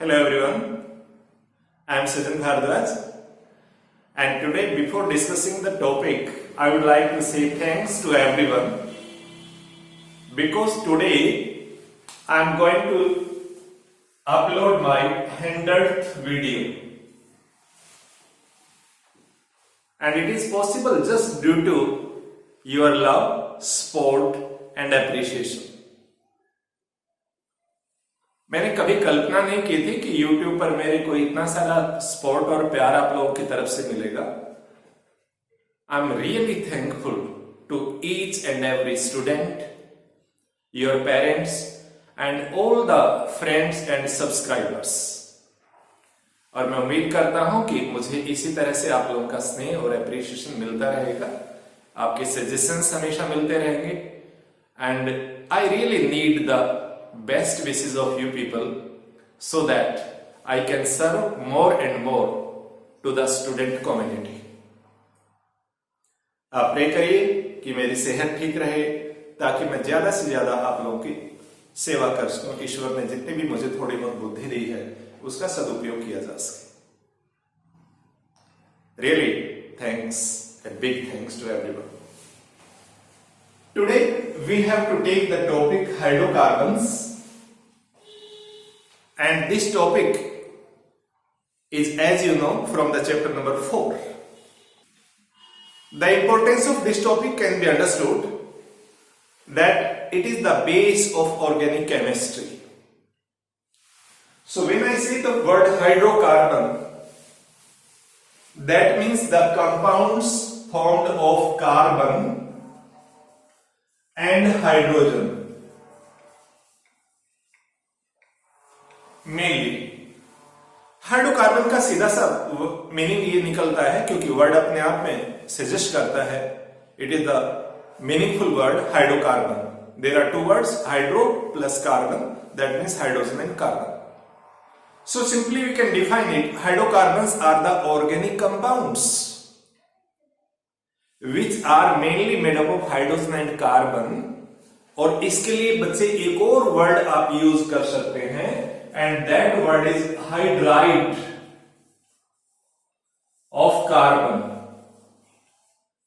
Hello everyone, I am Sachin Bhardwaj, and today before discussing the topic, I would like to say thanks to everyone because today I am going to upload my 100th video, and it is possible just due to your love, support and appreciation. मैंने कभी कल्पना नहीं की थी कि YouTube पर मेरे को इतना सारा सपोर्ट और प्यार आप लोगों की तरफ से मिलेगा. I am really thankful to each and every student, your parents and all the friends and subscribers. और मैं उम्मीद करता हूं कि मुझे इसी तरह से आप लोगों का स्नेह और एप्रिसिएशन मिलता रहेगा, आपके सजेशंस हमेशा मिलते रहेंगे. And I really need the best wishes of you people so that I can serve more and more to the student community. आप प्रे करिए कि मेरी सेहत ठीक रहे ताकि मैं ज्यादा से ज्यादा आप लोगों की सेवा कर सकूं. ईश्वर ने जितनी भी मुझे थोड़ी बहुत बुद्धि दी है उसका सदुपयोग किया जा सके. Really thanks, a big thanks to everyone. Today we have to take the topic hydrocarbons, and this topic is, as you know, from the chapter number 4. The importance of this topic can be understood that it is the base of organic chemistry. So when I say the word hydrocarbon, that means the compounds formed of carbon and hydrogen. Mainly hydrocarbon का सीधा सा meaning ये निकलता है, क्योंकि word अपने आप में सजेस्ट करता है, it is the meaningful word hydrocarbon. There are two words, hydro plus carbon, that means hydrogen and carbon. So simply we can define it, hydrocarbons are the organic compounds which are mainly made up of hydrogen and carbon. और इसके लिए बच्चे एक और word आप use कर सकते हैं, and that word is hydride of carbon.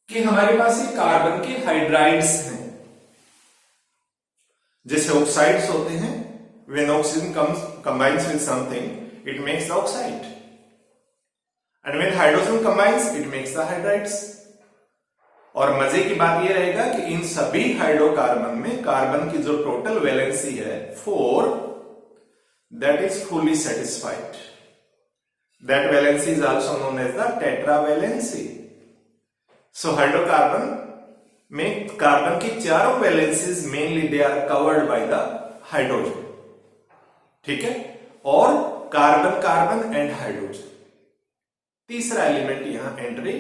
कि हमारे पास ये कार्बन के हाइड्राइड्स हैं. जैसे ऑक्साइड्स होते हैं, when oxygen combines with something it makes the oxide, and when hydrogen combines it makes the hydrides. और मजे की बात यह रहेगा कि इन सभी हाइड्रोकार्बन में कार्बन की जो टोटल वैलेंसी है 4, that is fully satisfied. That valency is also known as the tetravalency. So hydrocarbon में कार्बन की चारों valencies mainly they are covered by the hydrogen. ठीक है, और कार्बन कार्बन एंड हाइड्रोजन. तीसरा एलिमेंट यहां एंट्री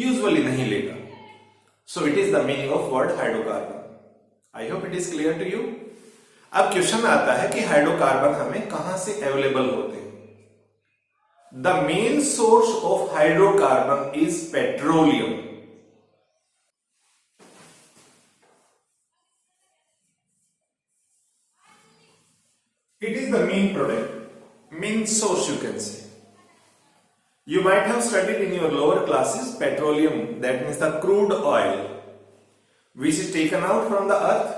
यूजुअली नहीं लेगा. So it is the meaning of word hydrocarbon. I hope it is clear to you. अब क्वेश्चन आता है कि हाइड्रोकार्बन हमें कहां से अवेलेबल होते हैं. The main source of hydrocarbon is petroleum. It is the main product, main source you can say. You might have studied in your lower classes petroleum, that means the crude oil, which is taken out from the earth,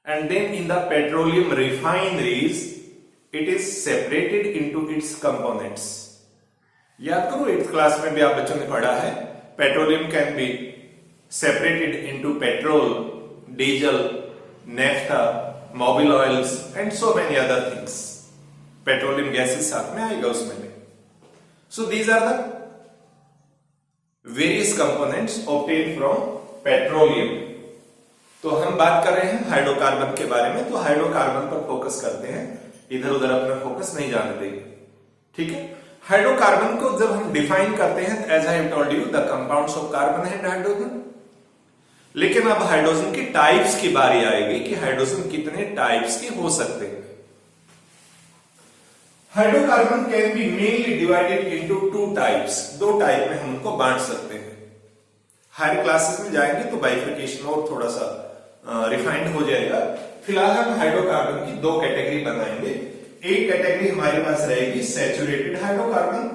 and then in the petroleum refineries it is separated into its components. याद करो 8th class में भी आप बच्चों ने पढ़ा है, petroleum can be separated into petrol, diesel, naphtha, mobil oils and so many other things. Petroleum gases साथ में आएगा उसमें भी. So these are the various components obtained from petroleum. तो हम बात कर रहे हैं हाइड्रोकार्बन के बारे में, तो हाइड्रोकार्बन पर फोकस करते हैं, इधर उधर अपना फोकस नहीं जाने देंगे. ठीक है, हाइड्रोकार्बन को जब हम डिफाइन करते हैं, as I have told you, the compounds of carbon and hydrogen. लेकिन अब हाइड्रोजन की टाइप्स की बारी आएगी कि हाइड्रोजन कितने टाइप्स के हो सकते हैं. Hydrocarbon can be mainly divided into 2 types. 2 type में हम उनको बांट सकते हैं. हायर क्लासेस में जाएंगे तो बाइफिकेशन और थोड़ा सा रिफाइंड हो जाएगा. फिलहाल हम हाइड्रोकार्बन की 2 कैटेगरी बनाएंगे. एक कैटेगरी हमारे पास रहेगी सैचुरेटेड हाइड्रोकार्बन,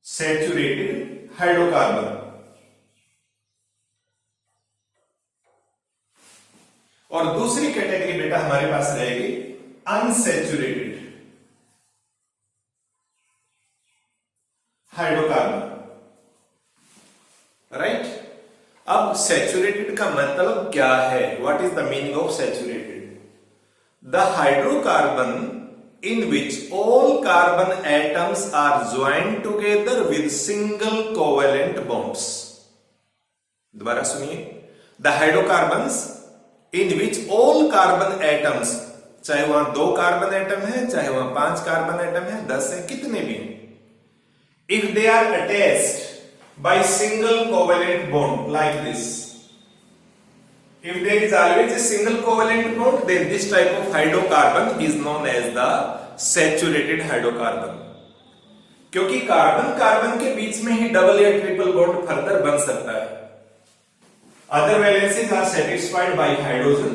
सैचुरेटेड हाइड्रोकार्बन, और दूसरी कैटेगरी बेटा हमारे पास रहेगी अनसैचुरेटेड हाइड्रोकार्बन, राइट। अब सैचुरेटेड का मतलब क्या है? What is the meaning of saturated? The hydrocarbon in which all carbon atoms are joined together with single covalent bonds. दोबारा सुनिए, the hydrocarbons in which all carbon atoms, चाहे वहां 2 carbon atom है, चाहे वहां 5 कार्बन एटम है, 10 है, कितने भी हैं, if they are attached by single covalent bond like this, if there is always a single covalent bond, then this type of hydrocarbon is known as the saturated hydrocarbon. क्योंकि carbon carbon के बीच में ही double या triple bond further बन सकता है. Other valencies are satisfied by hydrogen.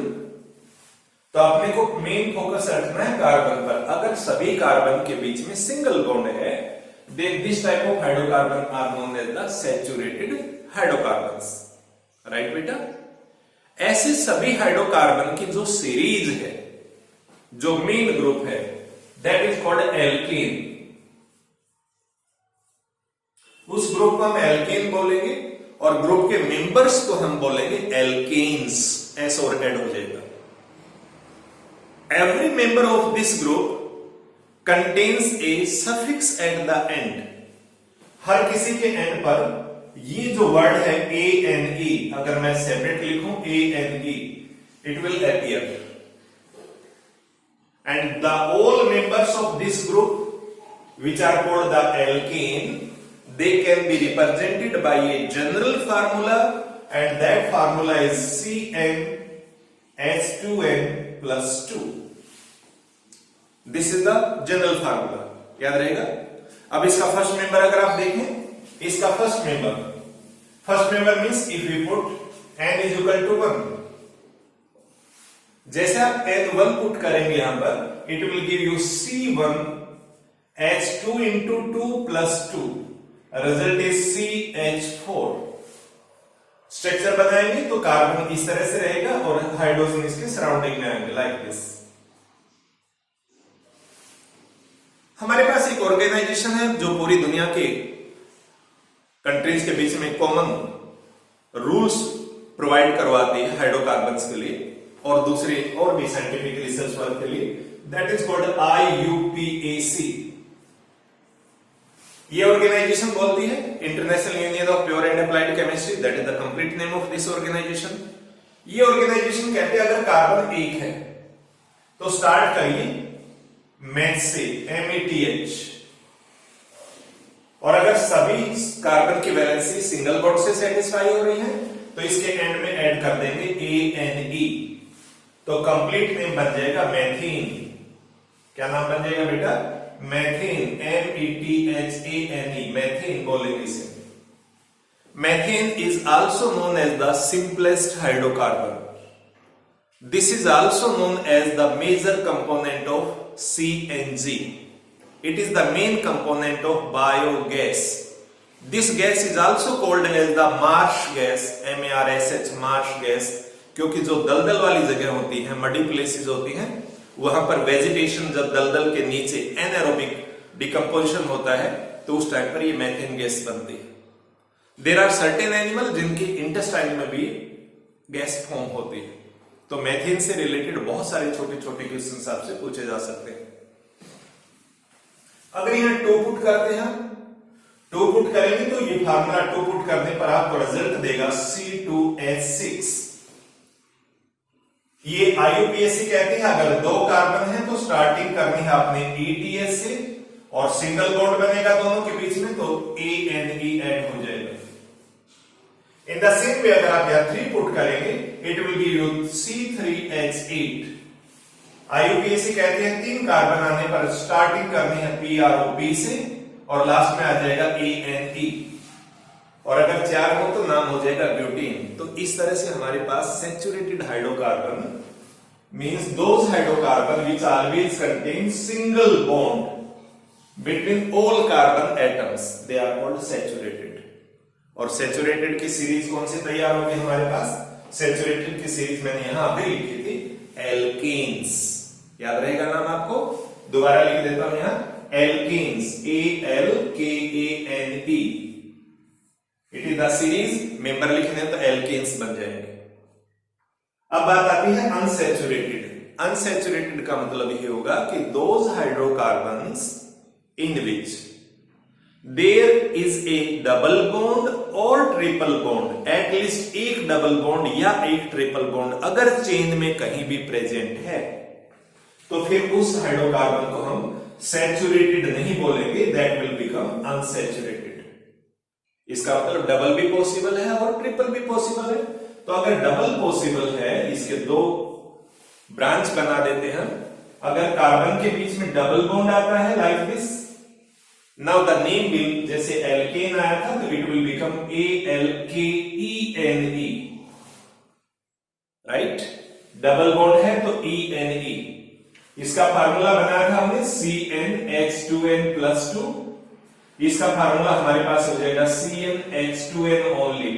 तो अपने को मेन फोकस रखना है कार्बन पर. अगर सभी कार्बन के बीच में सिंगल बॉन्ड है, then this type of hydrocarbon are known as the saturated hydrocarbons. Right बेटा? ऐसे सभी हाइड्रोकार्बन की जो सीरीज है, जो मेन ग्रुप है, दैट इज कॉल्ड एल्कीन. उस ग्रुप को हम एल्कीन बोलेंगे और ग्रुप के मेंबर्स को हम बोलेंगे एल्केन्स. ऐसा और ऐड हो जाएगा. Every member of this group contains a suffix at the end. हर किसी के एंड पर ये जो वर्ड है ANE, अगर मैं सेपरेट लिखूं ANE, it will appear. And the all members of this group, which are called the alkane, they can be represented by a general formula, and that formula is CnH2n plus 2. This is the general formula. याद रहेगा? अब इसका first member अगर आप देखें, इसका first member means if we put n is equal to 1, जैसे आप n1 पुट करेंगे यहां पर, it will give you C1H2 into 2 plus 2, result is CH4. Structure बनाएंगे तो कार्बन इस तरह से रहेगा और हाइड्रोजन इसके सराउंडिंग में आएंगे लाइक दिस. हमारे पास एक ऑर्गेनाइजेशन है जो पूरी दुनिया के कंट्रीज के बीच में कॉमन रूल्स प्रोवाइड करवाती है हाइड्रोकार्बन्स के लिए और दूसरे और भी साइंटिफिक रिसर्च वर्क के लिए. That is called IUPAC. ये ऑर्गेनाइजेशन बोलती है international union of pure and applied chemistry. That is the complete name of this organization. ये ऑर्गेनाइजेशन कहते हैं अगर कार्बन एक है तो स्टार्ट करिए मैथ से, METH, और अगर सभी कार्बन की वैलेंसी सिंगल बॉन्ड से सेटिस्फाई हो रही है तो इसके एंड में ऐड कर देंगे ANE, तो कंप्लीट नेम बन जाएगा मैथीन. क्या नाम बन जाएगा बेटा? मैथीन. METHANE, मैथीन बोलेंगे इसे. Methane is also known as the simplest hydrocarbon. This is also known as the major component of CNG. It is the main component of biogas. This gas is also called as the marsh gas, MARSH, marsh gas, क्योंकि जो दलदल वाली जगह होती है, muddy places होती हैं, वहां पर वेजिटेशन जब दलदल के नीचे एनारोबिक डिकम्पोजिशन होता है तो उस टाइम पर ये मैथेन गैस बनती है. देयर आर सर्टेन एनिमल जिनकी इंटेस्टाइन में भी गैस फॉर्म होती है. तो मैथेन से रिलेटेड बहुत सारे छोटे छोटे क्वेश्चन आपसे पूछे जा सकते हैं. अगर यहां 2 पुट करते हैं, 2 पुट करेंगे तो ये फार्मूला 2 पुट करने पर आपको रिजल्ट देगा C2H6. ये IUPAC कहते हैं अगर 2 कार्बन है तो स्टार्टिंग करनी है आपने ETS से और सिंगल बॉन्ड बनेगा दोनों के बीच में तो ANE ऐड हो जाएगा. इन द सेम वे अगर आप यहां 3 पुट करेंगे it will give you C3H8. IUPAC कहते हैं 3 कार्बन आने पर स्टार्टिंग करनी है PROP से और लास्ट में आ जाएगा ANE, और अगर 4 हो तो नाम हो जाएगा ब्यूटीन. तो इस तरह से हमारे पास saturated hydrocarbon means those hydrocarbon which always contain single bond between all carbon atoms, they are called saturated. और सैचुरेटेड की सीरीज कौन सी तैयार होगी हमारे पास? सैचुरेटेड की सीरीज मैंने यहां भी लिखी थी, एल्केन्स। याद रहेगा नाम आपको? दोबारा लिख देता हूं यहां, alkanes, ALKANE। It is the series, member लिखने तो एल्केन्स बन जाएंगे। अब बात आती है अनसैचुरेटेड। अनसैचुरेटेड का मतलब ये होगा कि those hydrocarbons in which there is a double bond और ट्रिपल बॉन्ड, एटलीस्ट एक डबल बॉन्ड या एक ट्रिपल बॉन्ड अगर चेन में कहीं भी प्रेजेंट है, तो फिर उस हाइड्रोकार्बन को हम सैचुरेटेड नहीं बोलेंगे, दैट विल बिकम अनसैचुरेटेड। इसका मतलब डबल भी पॉसिबल है और ट्रिपल भी पॉसिबल है। तो अगर डबल पॉसिबल है, इसके दो ब्रांच बना देते हैं। अगर कार्बन के बीच में डबल बॉन्ड आता है like this, now the name will, जैसे एल्केन आया था तो it will become ALKENE, right? Double bond है तो ENE। इसका फार्मूला बनाया था हमने CnH2n+2। इसका फार्मूला हमारे पास हो जाएगा CnH2n ओनली।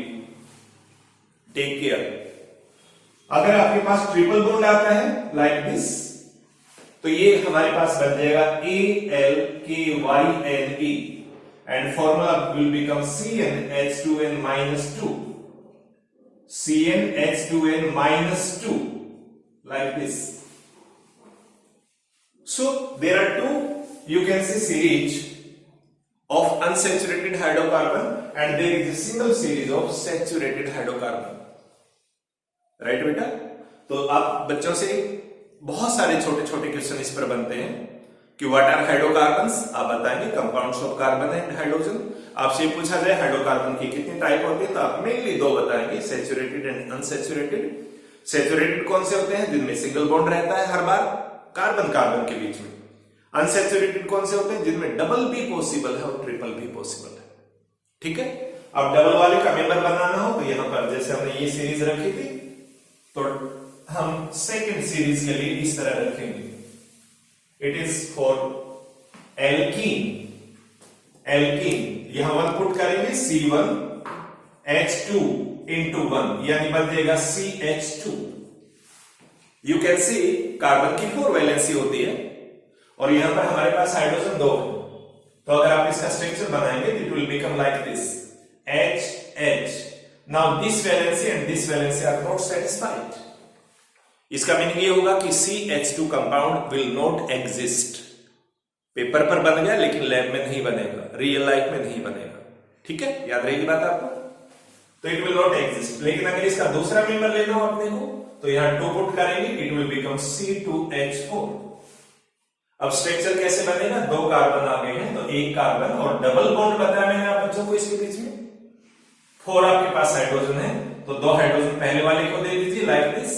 Take care. अगर आपके पास ट्रिपल बॉन्ड आता है लाइक दिस, तो ये हमारे पास बन जाएगा ALKYNE and formula will become CnH2n-2, CnH2n-2 like this. So there are two, you can see, series of unsaturated hydrocarbon and there is a single series of saturated hydrocarbon, right बेटा? तो आप बच्चों से बहुत सारे छोटे छोटे क्वेश्चन इस पर बनते हैं कि व्हाट आर हाइड्रोकार्बन्स, आप बताएंगे compounds of carbon and hydrogen. आपसे पूछा जाए हाइड्रोकार्बन की कितनी टाइप होती है, तो आप मेनली दो बताएंगे, सैचुरेटेड एंड अनसैचुरेटेड। सैचुरेटेड कौन से होते हैं? जिनमें सिंगल बॉन्ड रहता है हर बार कार्बन कार्बन के बीच में। अनसैचुरेटेड कौन से होते हैं? जिनमें डबल भी पॉसिबल है और ट्रिपल भी पॉसिबल है। ठीक है? अब डबल वाले का मेंबर बनाना हो तो यहां पर जैसे हमने ये सीरीज रखी थी, तो हम सेकेंड सीरीज के लिए इस तरह रखेंगे। It is for alkene. Alkene यहां 1 पुट करेंगे, C1H2 × 1 यानी बन जाएगा CH2। You can see carbon की 4 वैलेंसी होती है और यहां पर हमारे पास हाइड्रोजन 2 है। तो अगर आप इसका स्ट्रक्चर बनाएंगे, it will become like this, HH। Now this valency and this valency are not satisfied. इसका मीनिंग ये होगा कि CH2 compound will not exist. Paper पर बन गया लेकिन लैब में नहीं बनेगा, रियल लाइफ में नहीं बनेगा। ठीक है? याद रहेगी बात आपको? तो इट विल नॉट एग्जिस्ट। लेकिन अगर इसका दूसरा मेंबर लेना हो अपने को, तो यहां 2 पुट करेंगे, इट विल बिकम C2H4। अब स्ट्रक्चर कैसे बनेगा? 2 कार्बन आ गए हैं तो एक कार्बन और डबल बॉन्ड बताया मैंने आप बच्चों को इसके बीच में। 4 आपके पास हाइड्रोजन है तो 2 हाइड्रोजन पहले वाले को दे दीजिए लाइक दिस,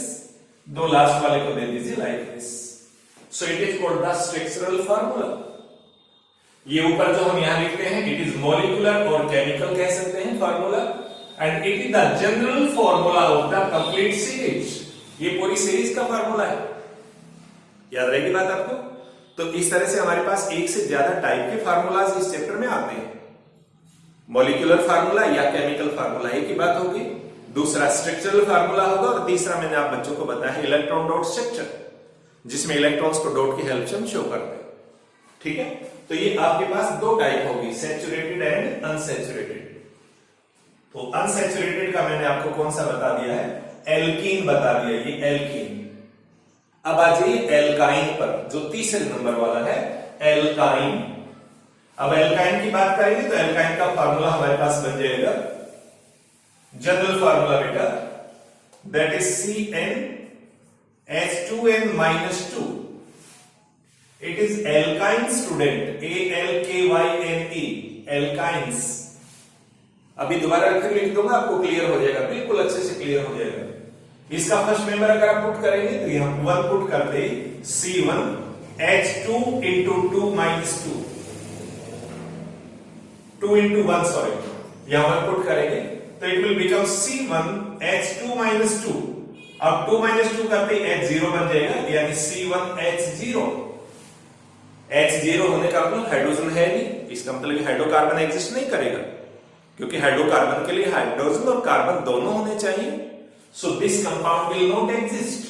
2 लास्ट वाले को दे दीजिए like this. So it is called the structural formula. ये ऊपर जो हम यहां लिखते हैं, इट इज मॉलिक्यूलर और केमिकल कह सकते हैं formula, and it is the general formula of the complete series. ये पूरी सीरीज का फार्मूला है। याद रहेगी बात आपको? तो इस तरह से हमारे पास एक से ज्यादा टाइप के फार्मूलाज इस चैप्टर में आते हैं। मॉलिक्यूलर फार्मूला या केमिकल फार्मूला एक ही बात होगी, दूसरा स्ट्रक्चरल फार्मूला होगा और तीसरा मैंने आप बच्चों को बताया इलेक्ट्रॉन डॉट स्ट्रक्चर, जिसमें इलेक्ट्रॉन्स को डॉट की हेल्प से हम शो करते हैं। ठीक है? तो ये आपके पास 2 टाइप होगी, सैचुरेटेड एंड अनसैचुरेटेड। तो अनसैचुरेटेड का मैंने आपको कौन सा बता दिया है? एल्कीन बता दिया, ये एल्कीन। अब आ जाइए एल्काइन पर, जो तीसरे नंबर वाला है, एल्काइन। अब एल्काइन की बात करेंगे तो एल्काइन का फार्मूला हमारे पास बन जाएगा, जनरल फार्मूला बेटा, that is CnH2n-2। It is alkyne student, ALKYNE, alkynes. अभी दोबारा फिर लिख दूंगा, आपको क्लियर हो जाएगा, बिल्कुल अच्छे से क्लियर हो जाएगा। इसका फर्स्ट मेंबर अगर आप पुट करेंगे तो यहां 1 पुट करते ही C1H2 × 2 - 2, 2 × 1 सॉरी, यहां 1 पुट करेंगे तो इट विल बिकम C1H2 - 2। अब 2 - 2 करते ही H0 बन जाएगा, यानी C1H0। H0 होने का मतलब हाइड्रोजन है नहीं, इसका मतलब हाइड्रोकार्बन एग्जिस्ट नहीं करेगा, क्योंकि हाइड्रोकार्बन के लिए हाइड्रोजन और कार्बन दोनों होने चाहिए। So this compound will not exist.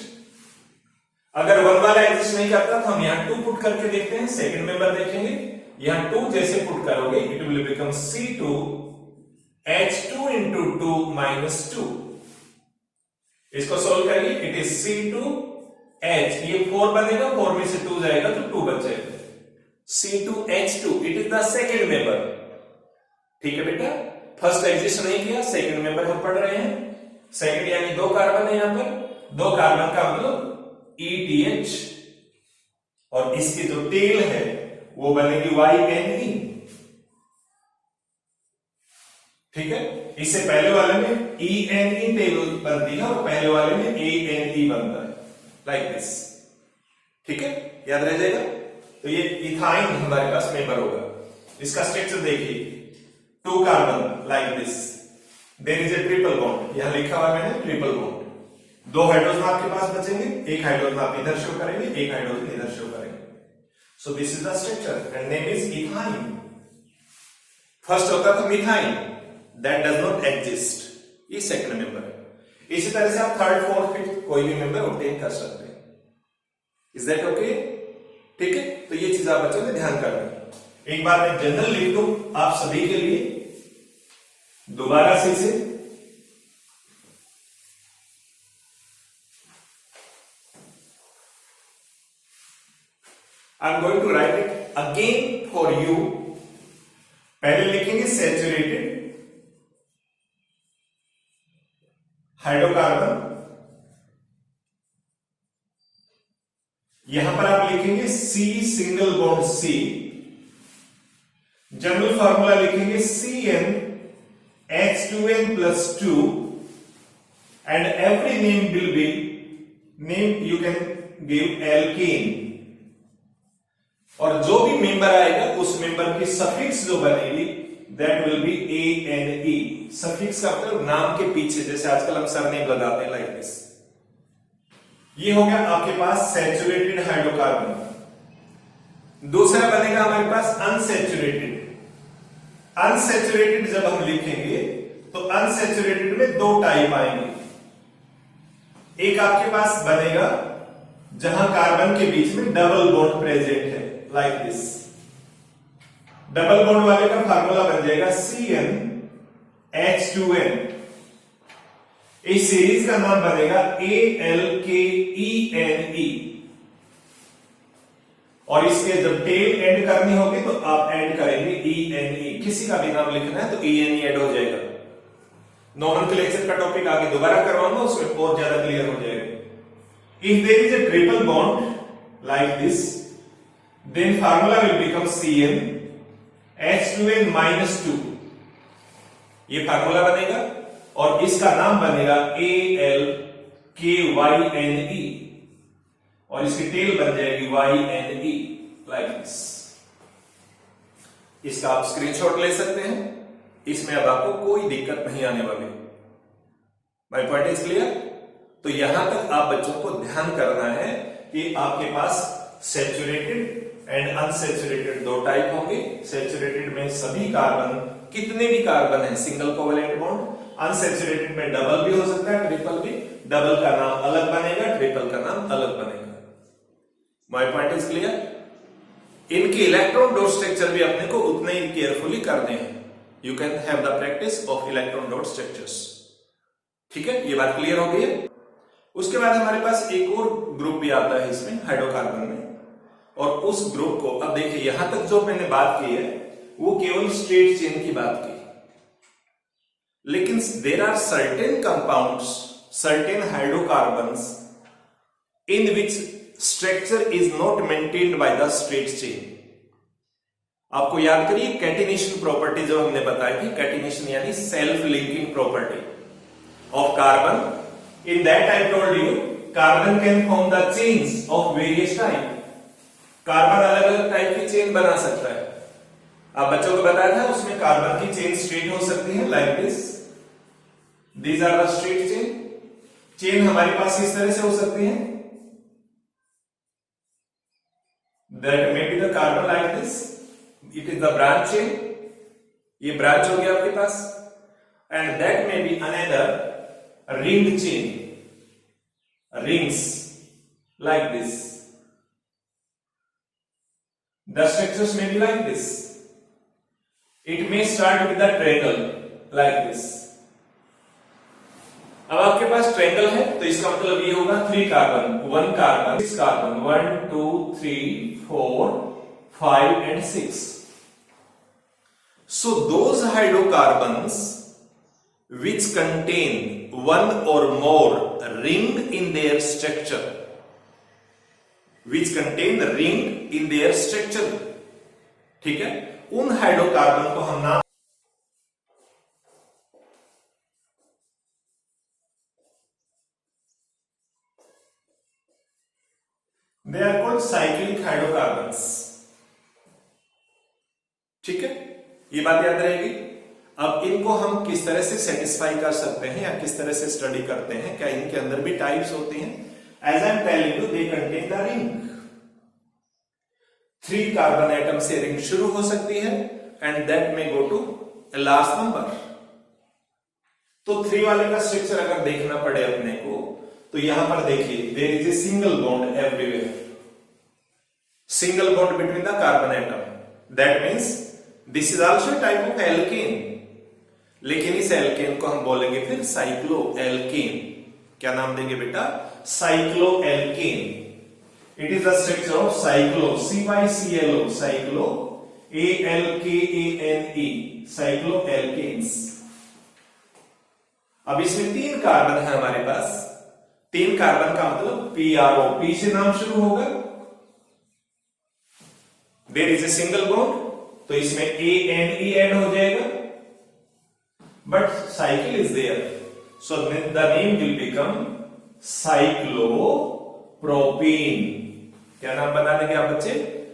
अगर 1 वाला एग्जिस्ट नहीं करता तो हम यहां 2 पुट करके देखते हैं, सेकंड मेंबर देखेंगे। यहां 2 जैसे पुट करोगे it will become C2H2 into 2 - 2। इसको सोल्व करिए, इट इज C2H, ये 4 बनेगा, 4 में से 2 जाएगा तो 2 बच जाएगा। C2H2 it is the second member. ठीक है बेटा, फर्स्ट एग्जिस्ट नहीं किया, सेकंड मेंबर हम पढ़ रहे हैं। सेकंड यानी 2 कार्बन है, यहां पर 2 कार्बन का मतलब ETH, और इसकी जो टेल है वो बनेगी YNE। ठीक है, इससे पहले वाले में ENE टेल बनती है और पहले वाले में ANE बनता है, लाइक दिस। ठीक है, याद रह जाएगा। तो ये इथाइन हमारे पास मेंबर होगा। इसका स्ट्रक्चर देखिए, 2 carbon like this, there is a triple bond, यहां लिखा हुआ मैंने ट्रिपल बॉन्ड। 2 हाइड्रोजन आपके पास बचेंगे, एक हाइड्रोजन आप इधर शो करेंगे, एक हाइड्रोजन इधर शो करेंगे। सो this is the structure and name is ethyne. First होता था मिथाइन, दैट डज नॉट एग्जिस्ट, ये सेकंड मेंबर है। इसी तरह से आप थर्ड, फोर्थ, फिफ्थ कोई भी मेंबर ऑब्टेन कर सकते हैं। Is that okay? ठीक है, तो ये चीज आप बच्चों ने ध्यान करना। एक बार मैं जनरल लिख दूं आप सभी के लिए दोबारा से इसे। I am going to write it again for you. पहले लिखेंगे सैचुरेटेड हाइड्रोकार्बन, यहां पर आप लिखेंगे C single bond C। General formula लिखेंगे CnH2n+2 and every name will be name you can give alkane, और जो भी मेंबर आएगा उस मेंबर की सफिक्स जो बनेगी that will be ANE। Suffix का मतलब नाम के पीछे, जैसे आजकल हम सरनेम लगाते हैं, लाइक दिस। ये हो गया आपके पास सैचुरेटेड हाइड्रोकार्बन। दूसरा बनेगा हमारे पास अनसैचुरेटेड। अनसैचुरेटेड जब हम लिखेंगे तो अनसैचुरेटेड में 2 टाइप आएंगे। एक आपके पास बनेगा जहां कार्बन के बीच में डबल बॉन्ड प्रेजेंट है, लाइक दिस। डबल बॉन्ड वाले का फार्मूला बन जाएगा CnH2n। इस सीरीज का नाम बनेगा ALKENE, और इसके जब टेल एंड करनी होगी तो आप एंड करेंगे ENE। किसी का भी नाम लिखना है तो ENE ऐड हो जाएगा। नोमेनक्लेचर का टॉपिक आगे दोबारा करवाऊंगा, उसमें और ज्यादा क्लियर हो जाएगा। If there is a triple bond like this, then formula will become CnH2n-2। ये फार्मूला बनेगा और इसका नाम बनेगा ALKYNE, और इसकी टेल बन जाएगी YNE, लाइक दिस। इसका आप स्क्रीनशॉट ले सकते हैं, इसमें अब आपको कोई दिक्कत नहीं आने वाली। My point is clear? तो यहां तक आप बच्चों को ध्यान करना है कि आपके पास सैचुरेटेड एंड अनसैचुरेटेड 2 टाइप होंगे। सैचुरेटेड में सभी कार्बन, कितने भी कार्बन है, सिंगल कोवेलेंट बॉन्ड। अनसैचुरेटेड में डबल भी हो सकता है, ट्रिपल भी। डबल का नाम अलग बनेगा, ट्रिपल का नाम अलग बनेगा। My point is clear? इनके इलेक्ट्रॉन डॉट स्ट्रक्चर भी अपने को उतने ही केयरफुली करने हैं। You can have the practice of electron dot structures. ठीक है, ये बात क्लियर हो गई है। उसके बाद हमारे पास एक और ग्रुप भी आता है इसमें, हाइड्रोकार्बन में, और उस ग्रुप को अब देखिए, यहां तक जो मैंने बात की है वो केवल स्ट्रेट चेन की बात की, लेकिन there are certain compounds, certain hydrocarbons in which structure is not maintained by the straight chain. आपको याद करिए कैटिनेशन प्रॉपर्टी जो हमने बताई थी, कैटिनेशन यानी self linking property of carbon. In that I told you carbon can form the chains of various type. Carbon अलग अलग टाइप की चेन बना सकता है। आप बच्चों को बताया था उसमें कार्बन की चेन स्ट्रेट हो सकती है, like this. These are the straight chain. Chain हमारे पास इस तरह से हो सकती है, that may be the carbon like this, it is the branch chain, ये ब्रांच हो गया आपके पास, and that may be another ring chain, rings like this. The structures may be like this. It may start with the triangle like this. अब आपके पास triangle है तो इसका मतलब ये होगा 3 carbon, 1 carbon, 6 carbon, 1 2 3 4 5 and 6. So those hydrocarbons which contain one or more ring in their structure, which contain the ring in their structure, ठीक है, उन हाइड्रोकार्बन को हम नाम, they are called cyclic hydrocarbons. ठीक है, ये बात याद रहेगी। अब इनको हम किस तरह से सेटिस्फाई कर सकते हैं या किस तरह से स्टडी करते हैं, क्या इनके अंदर भी टाइप्स होती हैं? As I am telling you, they contain the ring. 3 carbon atom से रिंग शुरू हो सकती है एंड दैट में गो टू लास्ट नंबर। तो 3 वाले का स्ट्रक्चर अगर देखना पड़े अपने को, तो यहां पर देखिए, there is a single bond everywhere, single bond between the carbon atom, that means this is also type of alkane, लेकिन इस एल्केन को हम बोलेंगे फिर साइक्लो एल्केन। क्या नाम देंगे बेटा? Cyclo alkane. It is the structure of cyclo, CYCLO, cyclo ALKANE, cyclo alkanes. अब इसमें 3 कार्बन है हमारे पास, 3 कार्बन का मतलब PRO, P से नाम शुरू होगा, there is a single bond, तो इसमें ANE ऐड हो जाएगा, but cycle is there, so the name will become cyclopropene. क्या नाम बना देंगे आप बच्चे?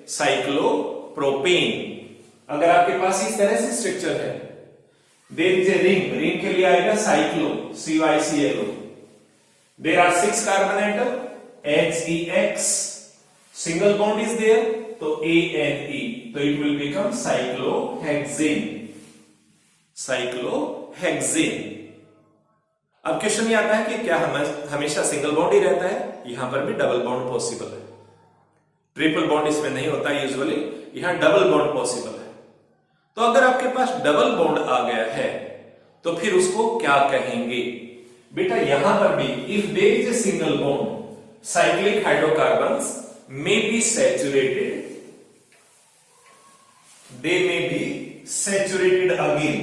साइक्लोप्रोपेन। अगर आपके पास इस तरह से स्ट्रक्चर है, there is a ring, ring के लिए आएगा cyclo, CYCLO, there are 6 carbon atom, HEX, single bond is there, तो ANE, तो it will become cyclohexane, cyclohexane. अब क्वेश्चन ये आता है कि क्या हमेशा सिंगल बॉन्ड ही रहता है? यहां पर भी डबल बॉन्ड पॉसिबल है, ट्रिपल बॉन्ड इसमें नहीं होता यूजुअली, यहां डबल बॉन्ड पॉसिबल है। तो अगर आपके पास डबल बॉन्ड आ गया है तो फिर उसको क्या कहेंगे? बेटा यहां पर भी if there is a single bond, cyclic hydrocarbons may be saturated, they may be saturated again,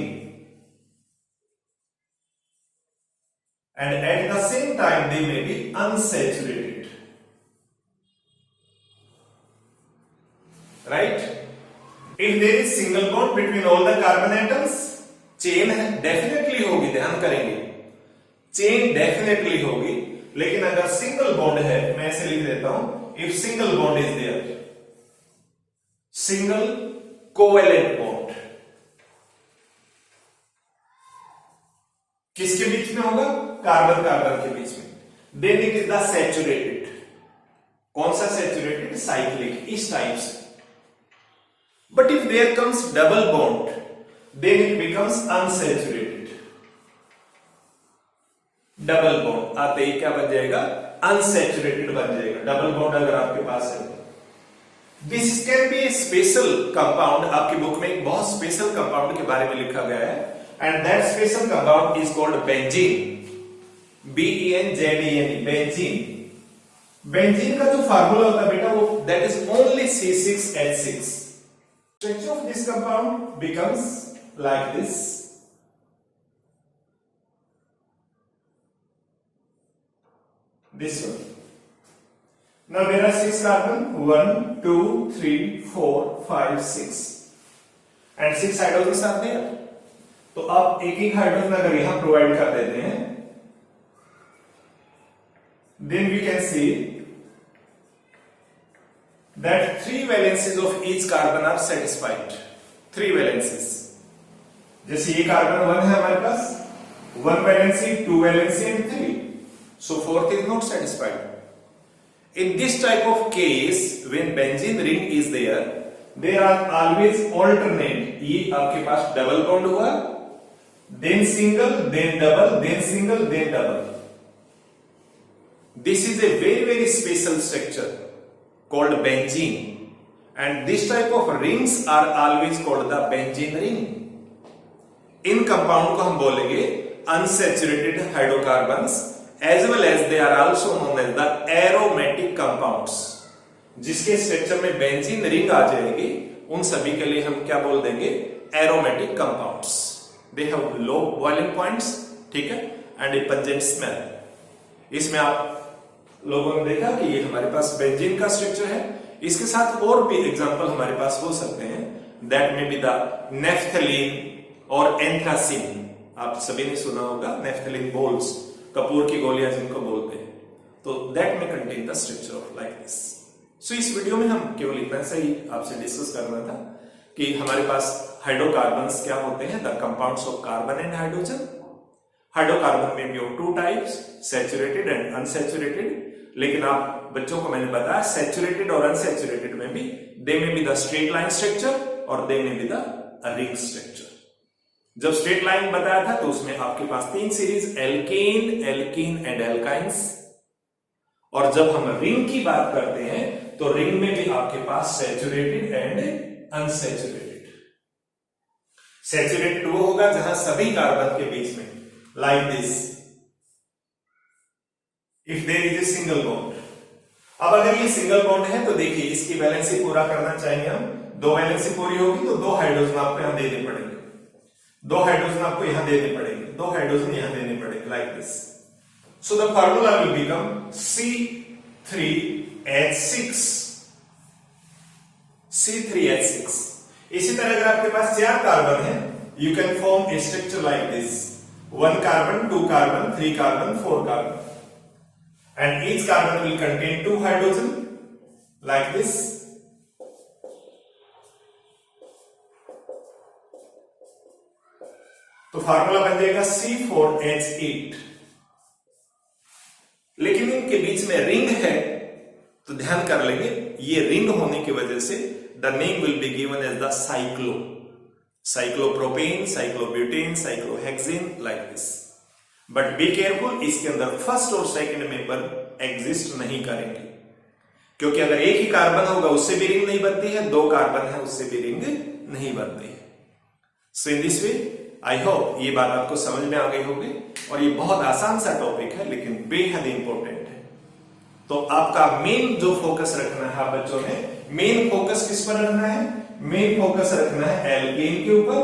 and at the same time they may be unsaturated, right? If there is single bond between all the carbon atoms, chain definitely होगी, ध्यान करेंगे, chain definitely होगी, लेकिन अगर single bond है, मैं ऐसे लिख देता हूं, if single bond is there, single covalent bond, किसके बीच में होगा? कार्बन कार्बन के बीच में, then it is the saturated, कौन सा saturated? साइक्लिक, इस टाइप से। but if there comes double bond, then it becomes unsaturated, double bond आते ही क्या बन जाएगा? अनसैचुरेटेड बन जाएगा। डबल बॉन्ड अगर आपके पास है, this can be A special compound. आपकी बुक में एक बहुत स्पेशल कंपाउंड के बारे में लिखा गया है, and that special compound is called benzene, BENZENE, benzene. Benzene का जो फार्मूला होता है बेटा, वो that is only C6H6। Structure of this compound becomes like this, this one. Now there are 6 carbon, 1 2 3 4 5 6, and 6 hydrogens are there. तो अब एक एक हाइड्रोजन अगर यहां प्रोवाइड कर देते हैं, then we can see that 3 valencies of each carbon are satisfied. 3 valencies, जैसे ये कार्बन 1 है हमारे पास, 1 valency, 2 valency and 3, So fourth is not satisfied. In this type of case, when benzene ring is there are always alternate. ये आपके पास double bond हुआ, then single, then double, then single, then double. This is a very special structure called benzene, and this type of rings are always called the benzene ring. In compound को हम बोलेंगे unsaturated hydrocarbons, as well as they are also known as the aromatic compounds. जिसके structure में benzene ring आ जाएगी, उन सभी के लिए हम क्या बोल देंगे? Aromatic compounds. They have low boiling points, ठीक है, एंड ए पंजेंट स्मेल. इसमें आप लोगों ने देखा कि ये हमारे पास बेंजीन का स्ट्रक्चर है. इसके साथ और भी एग्जांपल हमारे पास हो सकते हैं. दैट में बी द नेफ्थलीन और एंथ्रासिन. आप सभी ने सुना होगा नेफ्थलीन बोल्स, कपूर की गोलियां जिनको बोलते हैं. तो that may contain the structure of like this. So इस वीडियो में हम केवल इतना से ही आपसे डिस्कस करना था कि हमारे पास हाइड्रोकार्बन्स क्या होते हैं, the compounds of carbon and hydrogen. Hydrocarbon में भी of two types, saturated and unsaturated. लेकिन आप बच्चों को मैंने बताया सैचुरेटेड और अनसैचुरेटेड में भी they may be the straight line structure और they may be the ring structure. जब स्ट्रेट लाइन बताया था तो उसमें आपके पास तीन series, alkane, alkene and alkynes. और जब हम रिंग की बात करते हैं तो रिंग में भी आपके पास सैचुरेटेड एंड अनसैचुरेटेड. सैचुरेटेड वो होगा जहां सभी कार्बन के बीच में, like this, if there is a single bond. अब अगर ये सिंगल बॉन्ड है तो देखिए इसकी वैलेंसी पूरा करना चाहेंगे हम. दो वैलेंसी पूरी होगी तो दो हाइड्रोजन आपको यहां देने पड़ेंगे, दो हाइड्रोजन आपको यहां देने पड़ेंगे, दो हाइड्रोजन यहां देने पड़ेंगे, like this. So the formula will become C3H6. C3H6. इसी तरह अगर आपके पास चार कार्बन है, you can form A structure like this. 1 carbon, 2 carbon, 3 carbon, 4 carbon, and each carbon will contain 2 hydrogen like this. तो फार्मूला बन जाएगा C4H8. लेकिन इनके बीच में रिंग है तो ध्यान कर लेंगे, ये रिंग होने की वजह से the name will be given as the cyclo. Cyclopropane, cyclobutane, cyclohexane, like this. But be careful, इसके अंदर फर्स्ट और सेकंड मेंबर एग्जिस्ट नहीं करेंगे, क्योंकि अगर एक ही कार्बन होगा उससे भी रिंग नहीं बनती है, दो कार्बन है उससे भी रिंग नहीं बनती है. सो in this way I hope ये बात आपको समझ में आ गई होगी. और ये बहुत आसान सा टॉपिक है लेकिन बेहद इंपॉर्टेंट है. तो आपका मेन जो फोकस रखना है बच्चों ने, मेन फोकस किस पर रखना है? मेन फोकस रखना है एल्केन के ऊपर,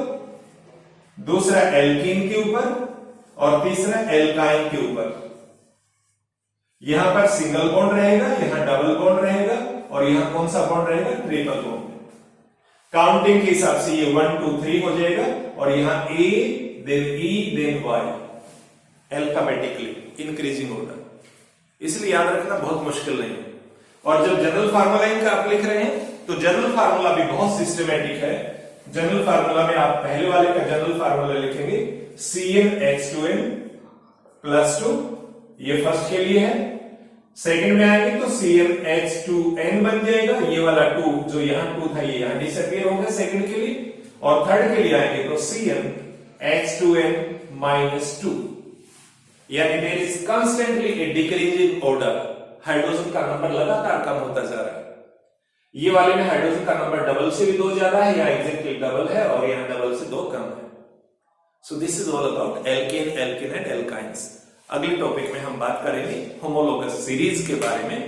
दूसरा एल्कीन के ऊपर और तीसरा एल्काइन के ऊपर. यहां पर सिंगल बॉन्ड रहेगा, यहां डबल बॉन्ड रहेगा और यहां कौन सा बॉन्ड रहेगा? Triple bond. काउंटिंग के हिसाब से ये 1 2 3 हो जाएगा और यहां A, then E, then Y, alphabetically increasing order. इसलिए याद रखना बहुत मुश्किल नहीं है. और जब जनरल फार्मूला इनका आप लिख रहे हैं तो जनरल फार्मूला भी बहुत सिस्टमैटिक है. जनरल फार्मूला में आप पहले वाले का जनरल फार्मूला लिखेंगे CnH2n +2, ये फर्स्ट के लिए है. सेकंड में आएंगे तो CnH2n बन जाएगा, ये वाला 2 जो यहां 2 था ये यहां डिसअपीयर हो गया सेकंड के लिए. और थर्ड के लिए आएंगे तो CnH2n -2. यानी there is constantly a decreasing order. Hydrogen का नंबर लगातार कम होता जा रहा है. ये वाले में हाइड्रोजन का नंबर डबल से भी 2 ज्यादा है, या एग्जैक्टली डबल है और यहां डबल से 2 कम है. So this is all about alkane, alkene and alkynes. अगले टॉपिक में हम बात करेंगे होमोलोगस सीरीज के बारे में.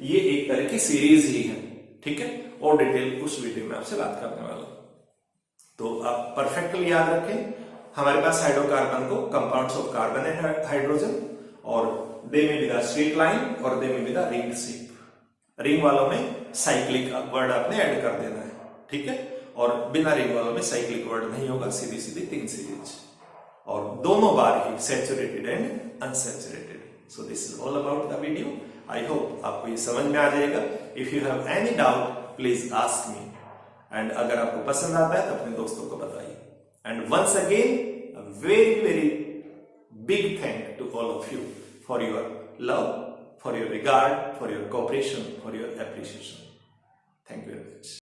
ये एक तरह की सीरीज ही है, ठीक है, और डिटेल उस वीडियो में आपसे बात करने वाला हूं. तो आप परफेक्टली याद रखें, हमारे पास हाइड्रोकार्बन को compounds of carbon and hydrogen, और they may be the straight line और they may be the ring shape. Ring वालों में साइक्लिक वर्ड आपने ऐड कर देना है, ठीक है, और बिना रिंग वालों में साइक्लिक वर्ड नहीं होगा, सीधी सीधी 3 सीरीज, और दोनों बार ही saturated and unsaturated. So this is all about the video. I hope आपको ये समझ में आ जाएगा. If you have any doubt please ask me, and अगर आपको पसंद आता है तो अपने दोस्तों को बताइए. And once again a very big thank to all of you for your love, for your regard, for your cooperation, for your appreciation. Thank you very much.